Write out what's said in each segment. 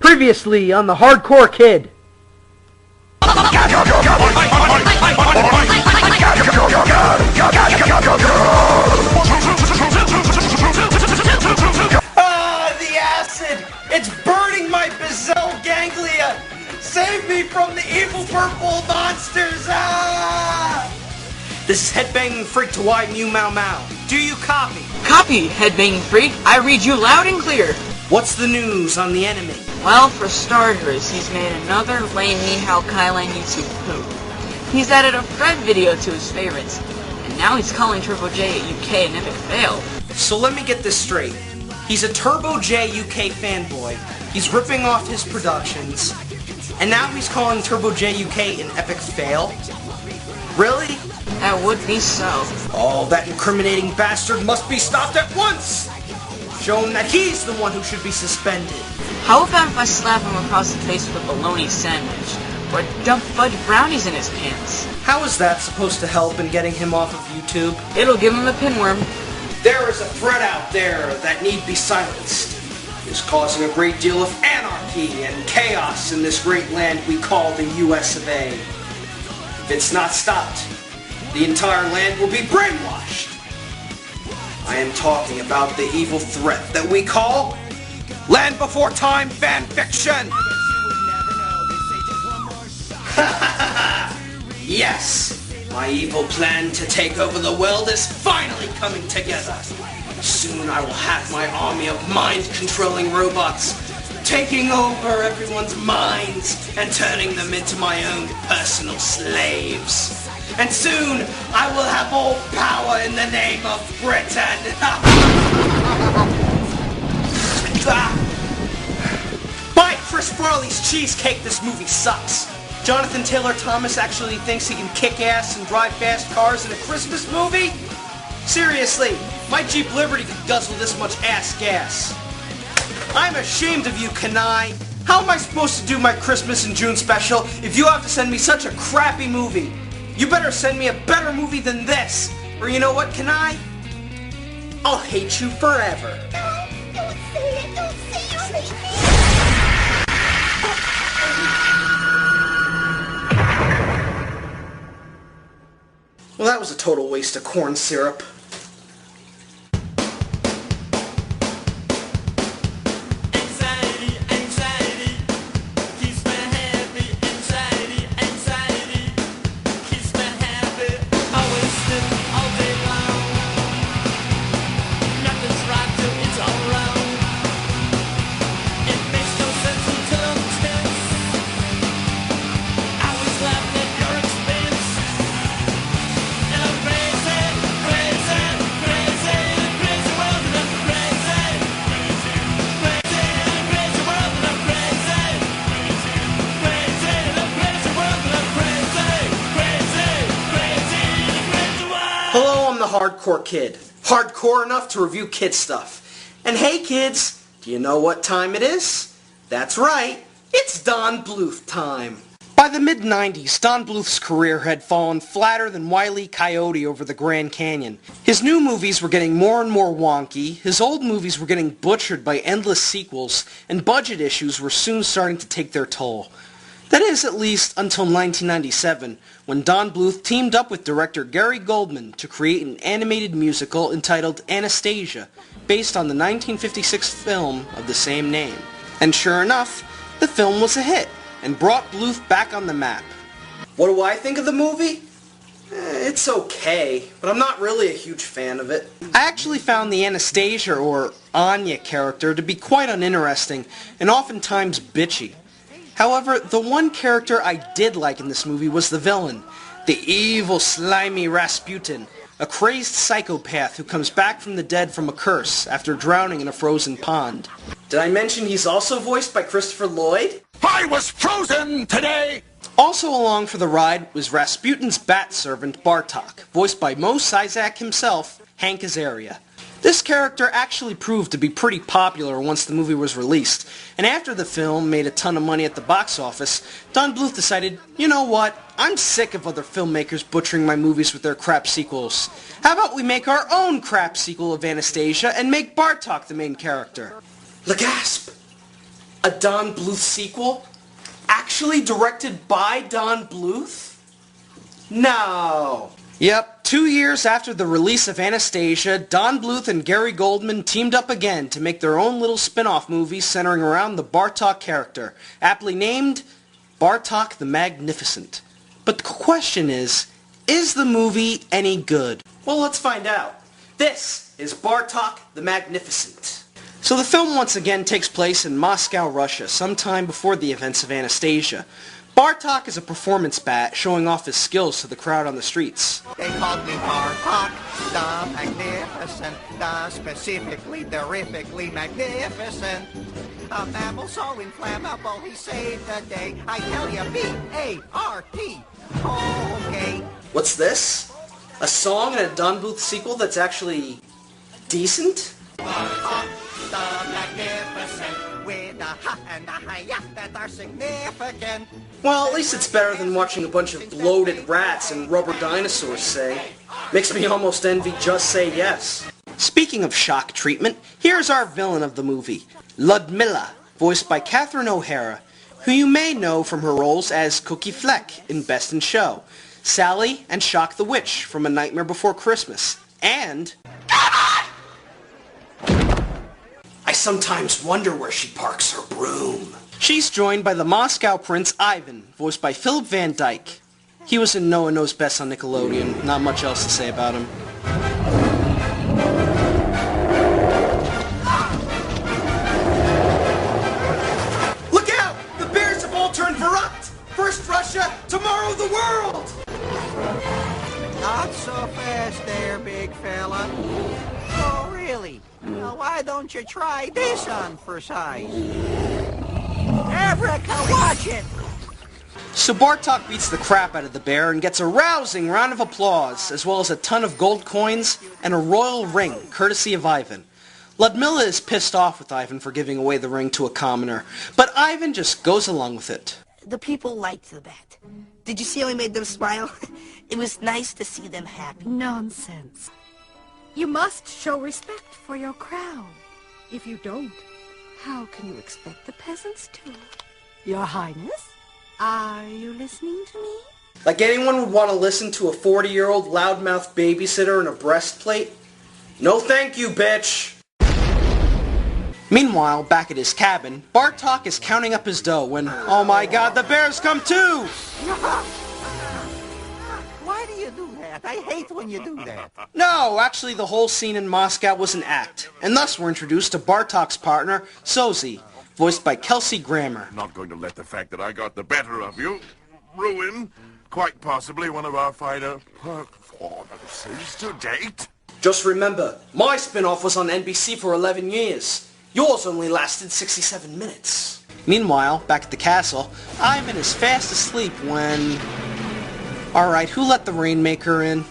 Previously on the Hardcore Kid. The acid! It's burning my basal ganglia! Save me from the evil purple monsters! This is Headbanging Freak to Y Mew Mau Mau. Do you copy? Copy, Headbanging Freak. I read you loud and clear. What's the news on the enemy? Well, for starters, he's made another lame Nihao Kailan YouTube poop. He's added a Fred video to his favorites, and now he's calling Turbo J a UK an epic fail. So let me get this straight. He's a Turbo J UK fanboy, he's ripping off his productions, and now he's calling Turbo J UK an epic fail? Really? That would be so. Oh, that incriminating bastard must be stopped at once! Show him that he's the one who should be suspended. How about if I slap him across the face with a bologna sandwich, or dump fudge brownies in his pants? How is that supposed to help in getting him off of YouTube? It'll give him a pinworm. There is a threat out there that need be silenced. It's causing a great deal of anarchy and chaos in this great land we call the US of A. If it's not stopped, the entire land will be brainwashed. I am talking about the evil threat that we call Land Before Time fan fiction. Yes, my evil plan to take over the world is finally coming together. Soon I will have my army of mind-controlling robots taking over everyone's minds and turning them into my own personal slaves. And soon I will have all power in the name of Britain. Buy Chris Farley's cheesecake, this movie sucks. Jonathan Taylor Thomas actually thinks he can kick ass and drive fast cars in a Christmas movie? Seriously, my Jeep Liberty could guzzle this much ass gas. I'm ashamed of you, Kanai. How am I supposed to do my Christmas in June special if you have to send me such a crappy movie? You better send me a better movie than this, or you know what, Kanai? I'll hate you forever. Don't say it, don't say you hate me. Well, that was a total waste of corn syrup. Hello, I'm the Hardcore Kid. Hardcore enough to review kid stuff. And hey kids, do you know what time it is? That's right, it's Don Bluth time. By the mid-90s, Don Bluth's career had fallen flatter than Wile E. Coyote over the Grand Canyon. His new movies were getting more and more wonky, his old movies were getting butchered by endless sequels, and budget issues were soon starting to take their toll. That is, at least until 1997, when Don Bluth teamed up with director Gary Goldman to create an animated musical entitled Anastasia, based on the 1956 film of the same name. And sure enough, the film was a hit, and brought Bluth back on the map. What do I think of the movie? It's okay, but I'm not really a huge fan of it. I actually found the Anastasia, or Anya character, to be quite uninteresting, and oftentimes bitchy. However, the one character I did like in this movie was the villain, the evil, slimy Rasputin, a crazed psychopath who comes back from the dead from a curse after drowning in a frozen pond. Did I mention he's also voiced by Christopher Lloyd? I was frozen today! Also along for the ride was Rasputin's bat servant Bartok, voiced by Mos Eisley himself, Hank Azaria. This character actually proved to be pretty popular once the movie was released, and after the film made a ton of money at the box office, Don Bluth decided, you know what, I'm sick of other filmmakers butchering my movies with their crap sequels. How about we make our own crap sequel of Anastasia and make Bartok the main character? Legasp! A Don Bluth sequel? Actually directed by Don Bluth? No. Yep, 2 years after the release of Anastasia, Don Bluth and Gary Goldman teamed up again to make their own little spin-off movie centering around the Bartok character, aptly named Bartok the Magnificent. But the question is the movie any good? Well, let's find out. This is Bartok the Magnificent. So the film once again takes place in Moscow, Russia, sometime before the events of Anastasia. Bartok is a performance bat showing off his skills to the crowd on the streets. They called me Bartok, the Magnificent, the specifically, terrifically magnificent. A mammal so inflammable, he saved the day. I tell you, B-A-R-T. Okay. What's this? A song and a Don Bluth sequel that's actually decent? Bartok, the Magnificent, with the ha and the hi-ya that are significant. Well, at least it's better than watching a bunch of bloated rats and rubber dinosaurs say. Makes me almost envy Just Say Yes. Speaking of shock treatment, here's our villain of the movie, Ludmilla, voiced by Catherine O'Hara, who you may know from her roles as Cookie Fleck in Best in Show, Sally and Shock the Witch from A Nightmare Before Christmas, and... I sometimes wonder where she parks her broom. She's joined by the Moscow Prince Ivan, voiced by Philip Van Dyke. He was in Noah Knows Best on Nickelodeon, not much else to say about him. Look out! The bears have all turned Verrückt! First Russia, tomorrow the world! Not so fast there, big fella. Oh, really? Well, why don't you try this on for size? Africa, watch it! So Bartok beats the crap out of the bear and gets a rousing round of applause, as well as a ton of gold coins and a royal ring, courtesy of Ivan. Ludmilla is pissed off with Ivan for giving away the ring to a commoner, but Ivan just goes along with it. The people liked the bet. Did you see how he made them smile? It was nice to see them happy. Nonsense. You must show respect for your crown. If you don't, how can you expect the peasants to? Your Highness, are you listening to me? Like anyone would want to listen to a 40-year-old loudmouth babysitter in a breastplate? No thank you, bitch! Meanwhile, back at his cabin, Bartok is counting up his dough when, oh my god, the bears come too! Why do you do that? I hate when you do that. No, actually the whole scene in Moscow was an act, and thus we're introduced to Bartok's partner, Sozy, voiced by Kelsey Grammer. Not going to let the fact that I got the better of you ruin quite possibly one of our finer performances to date. Just remember, my spin-off was on NBC for 11 years. Yours only lasted 67 minutes. Meanwhile, back at the castle, Ivan is fast asleep when... Alright, who let the Rainmaker in?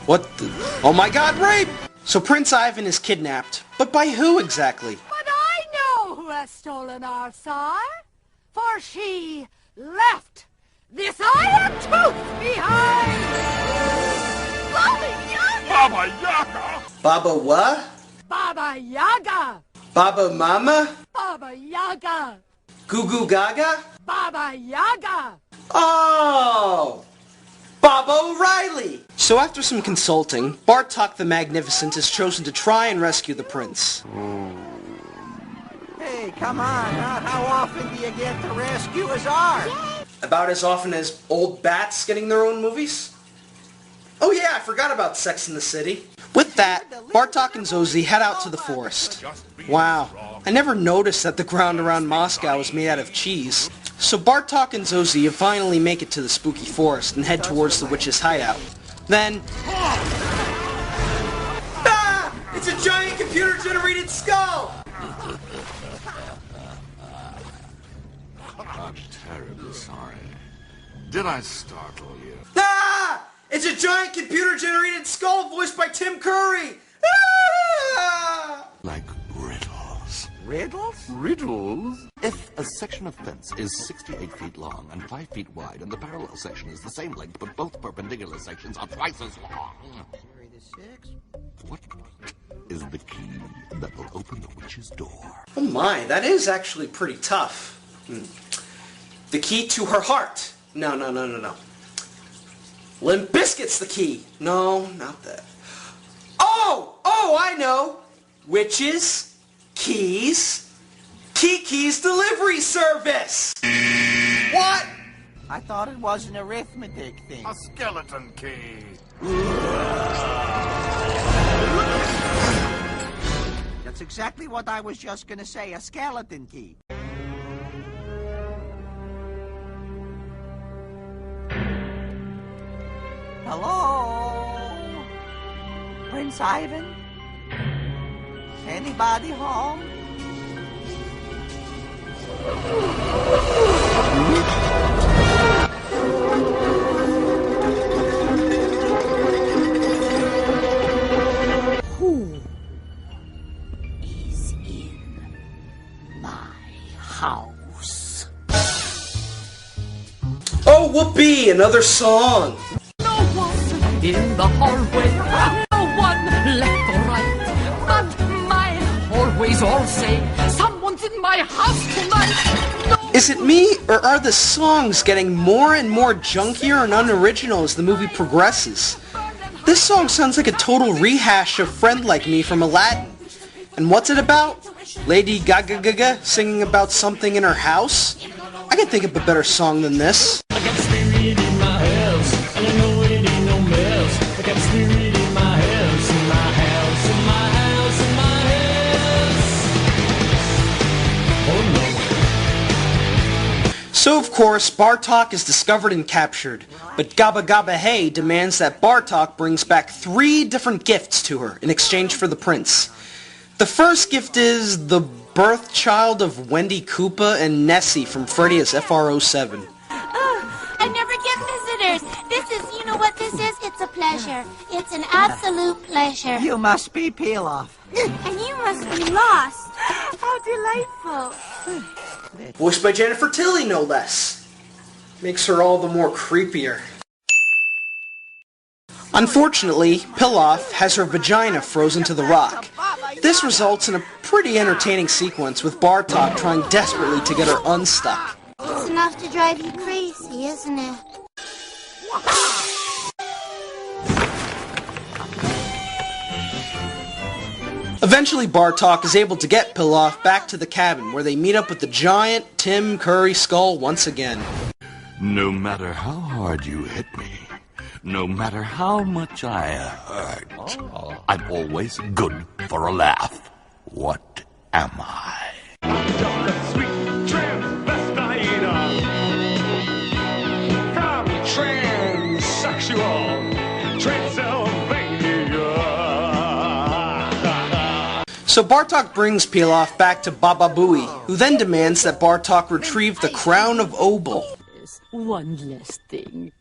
What the... Oh my god, rape! So Prince Ivan is kidnapped, but by who exactly? But I know who has stolen our sire, for she left this iron tooth behind! Baba Yaga! Baba Yaga! Baba what? Baba Yaga! Baba Mama? Baba Yaga! Goo Goo Gaga? Baba Yaga! Oh! Bob O'Reilly! So after some consulting, Bartok the Magnificent is chosen to try and rescue the prince. Hey, come on, huh? How often do you get to rescue a czar? About as often as old bats getting their own movies? Oh yeah, I forgot about Sex in the City. With that, Bartok and Sozy head out to the forest. Wow, I never noticed that the ground around Moscow is made out of cheese. So Bartok and Sozy finally make it to the spooky forest and head towards the witch's hideout. Then... Ah! It's a giant computer-generated skull! I'm terribly sorry. Did I startle you? Ah! It's a giant computer-generated skull voiced by Tim Curry! Ah! Like riddles. Riddles? Riddles? If a section of fence is 68 feet long and 5 feet wide, and the parallel section is the same length, but both perpendicular sections are twice as long. Carry the six. What? is the key that will open the witch's door. Oh my, that is actually pretty tough. The key to her heart. No. Limp Bizkit's the key. No, not that. Oh, I know. Witches, keys, Kiki's delivery service. What? I thought it was an arithmetic thing. A skeleton key. That's exactly what I was just gonna say, a skeleton key. Hello? Prince Ivan? Anybody home? Who is in my house? Oh, whoopee, another song. No one in the hallway, no one left or right, but my hallways all say someone's in my house tonight. No. Is it me, or are the songs getting more and more junkier and unoriginal as the movie progresses? This song sounds like a total rehash of Friend Like Me from Aladdin. And what's it about? Lady Gaga singing about something in her house? I can think of a better song than this. I got spirit in my house, and I know it ain't no mess. I got spirit in my house, in my house, in my house, in my house. Oh no. So of course, Bartok is discovered and captured, but Gabba Gabba Hey demands that Bartok brings back 3 different gifts to her in exchange for the prince. The first gift is the birth child of Wendy Koopa and Nessie from Freddy's FR07. I never get visitors. This is, you know what this is? It's a pleasure. It's an absolute pleasure. You must be Pilaf. And you must be lost. How delightful. Voiced by Jennifer Tilly, no less. Makes her all the more creepier. Unfortunately, Pilaf has her vagina frozen to the rock. This results in a pretty entertaining sequence with Bartok trying desperately to get her unstuck. It's enough to drive you crazy, isn't it? Eventually, Bartok is able to get Pilaf back to the cabin, where they meet up with the giant Tim Curry skull once again. No matter how hard you hit me, no matter how much I hurt, I'm always good for a laugh. What am I? Just a sweet transvestite from transsexual Transylvania. So Bartok brings Pilaf back to Baba Booey, who then demands that Bartok retrieve the crown of Obel. One last thing.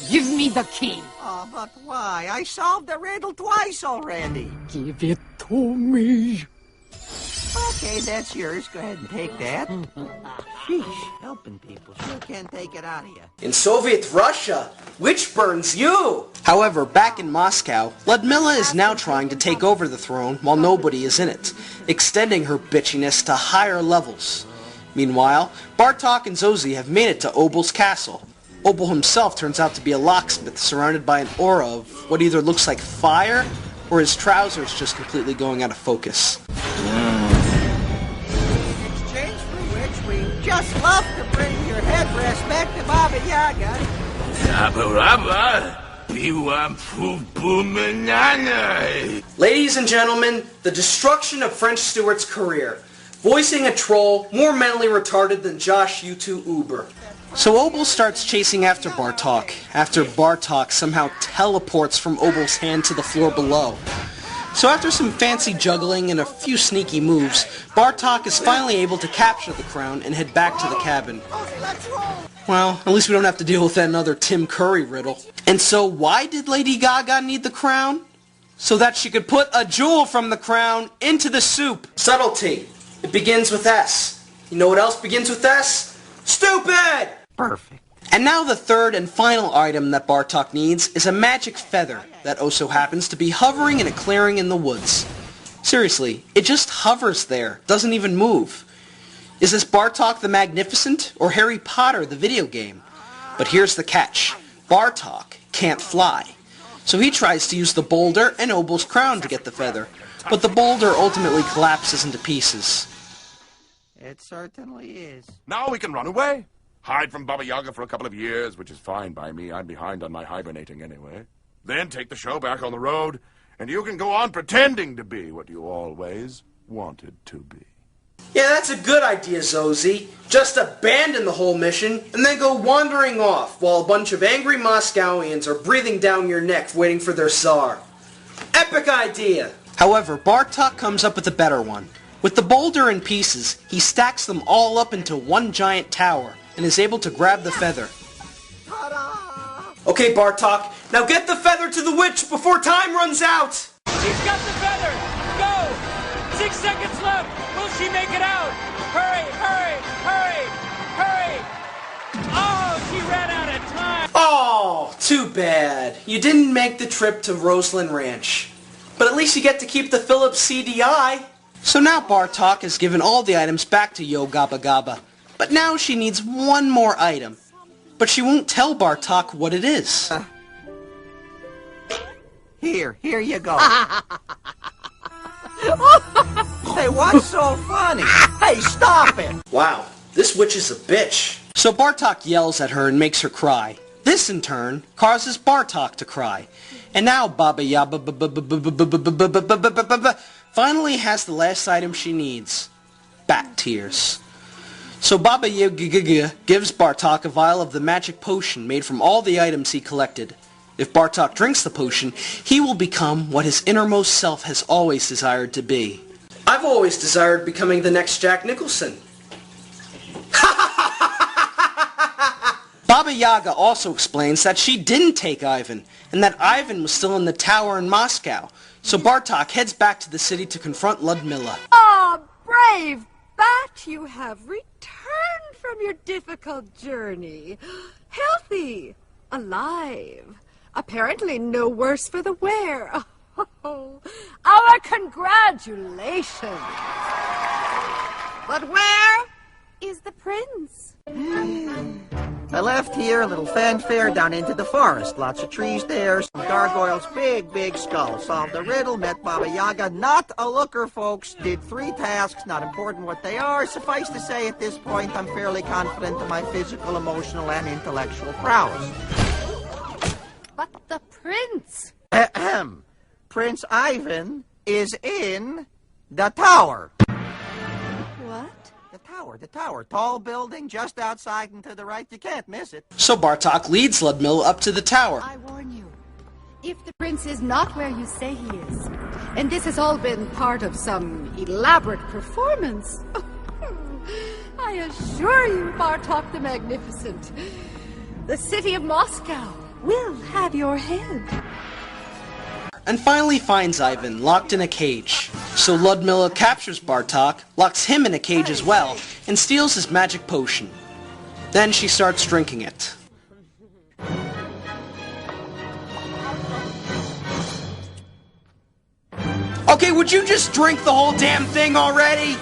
Give me the key. Oh, but why? I solved the riddle twice already. Give it to me. Okay, that's yours. Go ahead and take that. Sheesh, helping people sure can take it out of you. In Soviet Russia, which burns you? However, back in Moscow, Ludmilla is now trying to take over the throne while nobody is in it, extending her bitchiness to higher levels. Meanwhile, Bartok and Zozie have made it to Obel's castle. Obel himself turns out to be a locksmith surrounded by an aura of what either looks like fire or his trousers just completely going out of focus. Exchange for which we just love to bring your headrest back to Baba Yaga. Ladies and gentlemen, the destruction of French Stewart's career. Voicing a troll more mentally retarded than Josh U2 Uber. So Obel starts chasing after Bartok, after Bartok somehow teleports from Obel's hand to the floor below. So after some fancy juggling and a few sneaky moves, Bartok is finally able to capture the crown and head back to the cabin. Well, at least we don't have to deal with another Tim Curry riddle. And so why did Lady Gaga need the crown? So that she could put a jewel from the crown into the soup. Subtlety. It begins with S. You know what else begins with S? Stupid! Perfect. And now the third and final item that Bartok needs is a magic feather that also happens to be hovering in a clearing in the woods. Seriously, it just hovers there, doesn't even move. Is this Bartok the Magnificent or Harry Potter the video game? But here's the catch. Bartok can't fly. So he tries to use the boulder and Obel's crown to get the feather, but the boulder ultimately collapses into pieces. It certainly is. Now we can run away. Hide from Baba Yaga for a couple of years, which is fine by me. I'm behind on my hibernating anyway. Then take the show back on the road, and you can go on pretending to be what you always wanted to be. Yeah, that's a good idea, Zozie. Just abandon the whole mission, and then go wandering off, while a bunch of angry Moscowians are breathing down your neck waiting for their Tsar. Epic idea! However, Bartok comes up with a better one. With the boulder in pieces, he stacks them all up into one giant tower, and is able to grab the feather. Okay, Bartok, now get the feather to the witch before time runs out! She's got the feather! Go! 6 seconds left! Will she make it out? Hurry, hurry, hurry, hurry! Oh, she ran out of time! Oh, too bad. You didn't make the trip to Roseland Ranch. But at least you get to keep the Philips CDI. So now Bartok has given all the items back to Yo Gabba Gabba. But now she needs one more item. But she won't tell Bartok what it is. Here you go. Hey, what's so funny? Hey, stop it! Wow, this witch is a bitch. So Bartok yells at her and makes her cry. This, in turn, causes Bartok to cry. And now Baba Yaga finally has the last item she needs. Bat tears. So Baba Yaga gives Bartok a vial of the magic potion made from all the items he collected. If Bartok drinks the potion, he will become what his innermost self has always desired to be. I've always desired becoming the next Jack Nicholson. Baba Yaga also explains that she didn't take Ivan, and that Ivan was still in the tower in Moscow. So Bartok heads back to the city to confront Ludmilla. Ah, brave Bat, you have returned from your difficult journey. Healthy, alive, apparently no worse for the wear. Oh, our congratulations. But where is the prince? I left here, a little fanfare down into the forest. Lots of trees there, some gargoyles, big skull. Solved the riddle, met Baba Yaga. Not a looker, folks. Did 3 tasks, not important what they are. Suffice to say, at this point, I'm fairly confident of my physical, emotional, and intellectual prowess. But the prince. Ahem. Prince Ivan is in the tower. What? The tower. Tall building just outside and to the right. You can't miss it. So Bartok leads Ludmilla up to the tower. I warn you, if the prince is not where you say he is, and this has all been part of some elaborate performance, I assure you, Bartok the Magnificent, the city of Moscow will have your head. And finally finds Ivan locked in a cage. So Ludmilla captures Bartok, locks him in a cage as well, and steals his magic potion. Then she starts drinking it. Okay, would you just drink the whole damn thing already?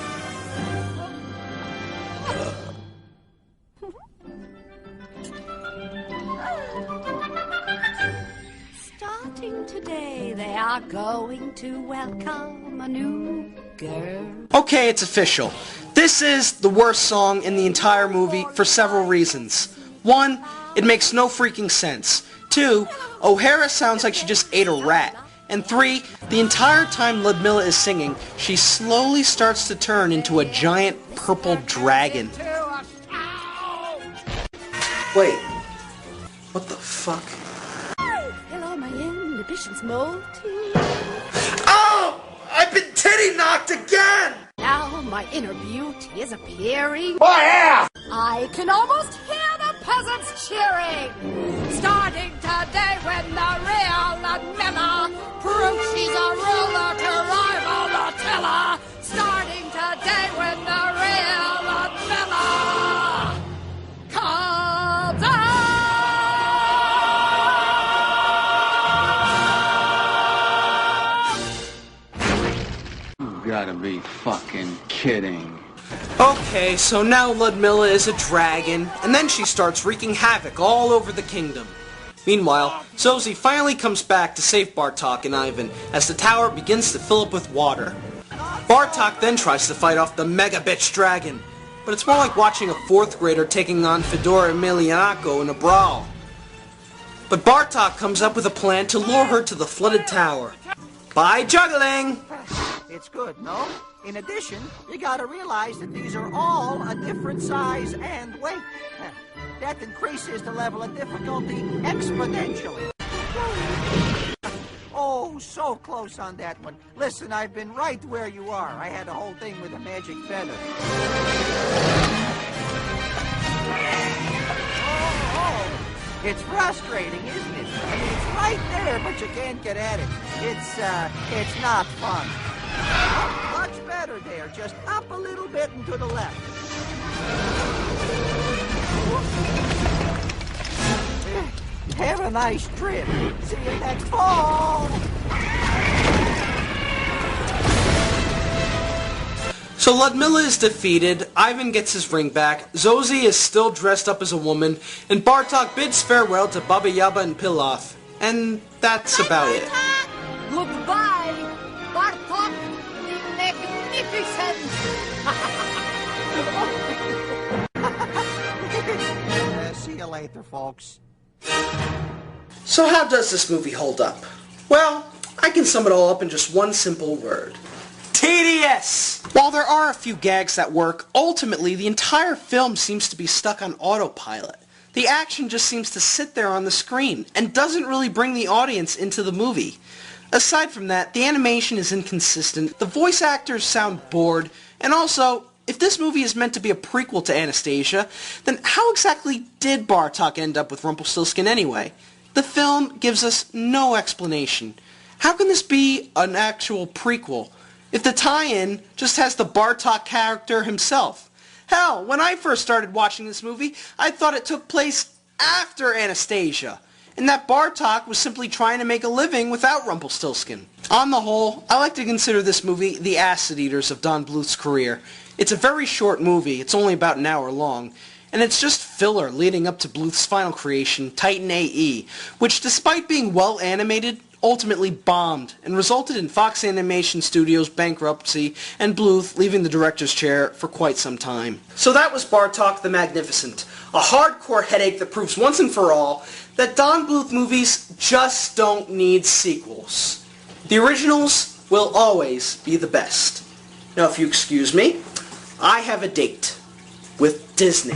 Starting today, they are going to welcome a new girl. Okay, it's official. This is the worst song in the entire movie for several reasons. 1, it makes no freaking sense. 2, O'Hara sounds like she just ate a rat. And 3, the entire time Ludmilla is singing, she slowly starts to turn into a giant purple dragon. Wait, what the fuck? Hello, my inhibitions molting. Oh! I've been titty knocked again! Now my inner beauty is appearing. Oh yeah! I can almost hear the peasants cheering. Starting today when the real Ludmilla proves she's a ruler to rival Attila. Starting today when the real Ludmilla comes out. fucking kidding? Okay, so now Ludmilla is a dragon, and then she starts wreaking havoc all over the kingdom. Meanwhile, Zosie finally comes back to save Bartok and Ivan as the tower begins to fill up with water. Bartok then tries to fight off the mega bitch dragon, but it's more like watching a 4th grader taking on Fedor Emelianenko in a brawl. But Bartok comes up with a plan to lure her to the flooded tower. By juggling! It's good, no? In addition, you gotta realize that these are all a different size and weight. That increases the level of difficulty exponentially. Oh, so close on that one. Listen, I've been right where you are. I had the whole thing with a magic feather. Oh, it's frustrating, isn't it? I mean, it's right there, but you can't get at it. It's not fun. Oh, much better there. Just up a little bit and to the left. Have a nice trip. See you next fall. So Ludmilla is defeated, Ivan gets his ring back, Zosie is still dressed up as a woman, and Bartok bids farewell to Baba Yaga and Pilaf. And that's about it. Goodbye, Bartok the Magnificent! See you later, folks. So how does this movie hold up? Well, I can sum it all up in just one simple word. Tedious! While there are a few gags that work, ultimately the entire film seems to be stuck on autopilot. The action just seems to sit there on the screen, and doesn't really bring the audience into the movie. Aside from that, the animation is inconsistent, the voice actors sound bored, and also, if this movie is meant to be a prequel to Anastasia, then how exactly did Bartok end up with Rumpelstiltskin anyway? The film gives us no explanation. How can this be an actual prequel if the tie-in just has the Bartok character himself? Hell, when I first started watching this movie, I thought it took place after Anastasia, and that Bartok was simply trying to make a living without Rumpelstiltskin. On the whole, I like to consider this movie the Acid Eaters of Don Bluth's career. It's a very short movie, it's only about an hour long, and it's just filler leading up to Bluth's final creation, Titan AE, which despite being well animated, ultimately bombed and resulted in Fox Animation Studios' bankruptcy and Bluth leaving the director's chair for quite some time. So that was Bartok the Magnificent, a hardcore headache that proves once and for all that Don Bluth movies just don't need sequels. The originals will always be the best. Now if you excuse me, I have a date with Disney.